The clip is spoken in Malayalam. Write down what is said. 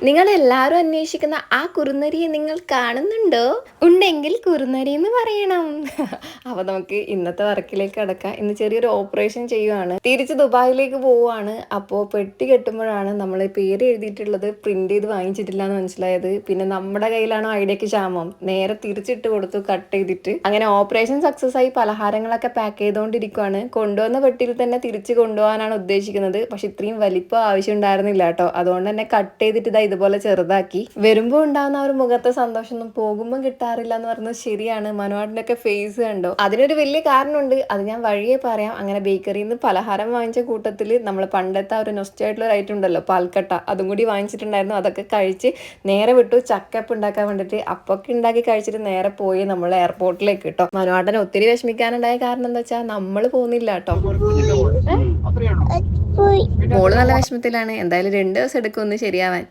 നിങ്ങളെല്ലാവരും അന്വേഷിക്കുന്ന ആ കുറുനരിയെ നിങ്ങൾ കാണുന്നുണ്ടോ? ഉണ്ടെങ്കിൽ കുറുനരി എന്ന് പറയണം. അപ്പൊ നമുക്ക് ഇന്നത്തെ വർക്കിലേക്ക് കടക്കാം. ഇന്ന് ചെറിയൊരു ഓപ്പറേഷൻ ചെയ്യുവാണ്. തിരിച്ച് ദുബായിലേക്ക് പോവുകയാണ്. അപ്പോൾ പെട്ടി കെട്ടുമ്പോഴാണ് നമ്മൾ പേര് എഴുതിയിട്ടുള്ളത് പ്രിന്റ് ചെയ്ത് വാങ്ങിച്ചിട്ടില്ല എന്ന് മനസ്സിലായത്. പിന്നെ നമ്മുടെ കയ്യിലാണോ ഐഡിയക്ക് ക്ഷാമം, നേരെ തിരിച്ചിട്ട് കൊടുത്തു കട്ട് ചെയ്തിട്ട്. അങ്ങനെ ഓപ്പറേഷൻ സക്സസ് ആയി പലഹാരങ്ങളൊക്കെ പാക്ക് ചെയ്തുകൊണ്ടിരിക്കുവാണ്. കൊണ്ടുവന്ന പെട്ടിയിൽ തന്നെ തിരിച്ച് കൊണ്ടുപോകാനാണ് ഉദ്ദേശിക്കുന്നത്. പക്ഷെ ഇത്രയും വലിപ്പം ആവശ്യം ഉണ്ടായിരുന്നില്ല കേട്ടോ. അതുകൊണ്ട് തന്നെ കട്ട് ചെയ്തിട്ട് ഇതുപോലെ ചെറുതാക്കി. വരുമ്പോൾ ഉണ്ടാകുന്ന ഒരു മുഖത്തെ സന്തോഷമൊന്നും പോകുമ്പോൾ കിട്ടാറില്ല എന്ന് പറഞ്ഞത് ശരിയാണ്. മനുവാടിന്റെ ഒക്കെ ഫേസ് കണ്ടോ? അതിനൊരു വലിയ കാരണമുണ്ട്, അത് ഞാൻ വഴിയെ പറയാം. അങ്ങനെ ബേക്കറിയിൽ നിന്ന് പലഹാരം വാങ്ങിച്ച കൂട്ടത്തിൽ നമ്മൾ പണ്ടത്തെ ഒരു നൊസ്റ്റായിട്ടുള്ള ഒരു ഐറ്റം ഉണ്ടല്ലോ, പാൽക്കട്ട, അതും കൂടി വാങ്ങിച്ചിട്ടുണ്ടായിരുന്നു. അതൊക്കെ കഴിച്ച് നേരെ വിട്ടു ചക്കപ്പ് ഉണ്ടാക്കാൻ വേണ്ടിയിട്ട്. അപ്പൊക്കെ ഉണ്ടാക്കി കഴിച്ചിട്ട് നേരെ പോയി നമ്മൾ എയർപോർട്ടിലേക്ക് കേട്ടോ. മനുവാട്ടനെ ഒത്തിരി വിഷമിക്കാനുണ്ടായ കാരണം എന്താ വെച്ചാൽ നമ്മൾ പോകുന്നില്ല കേട്ടോ. മോള് നല്ല വിഷമത്തിലാണ്. എന്തായാലും 2 ദിവസം എടുക്കും ഒന്ന് ശരിയാവാൻ.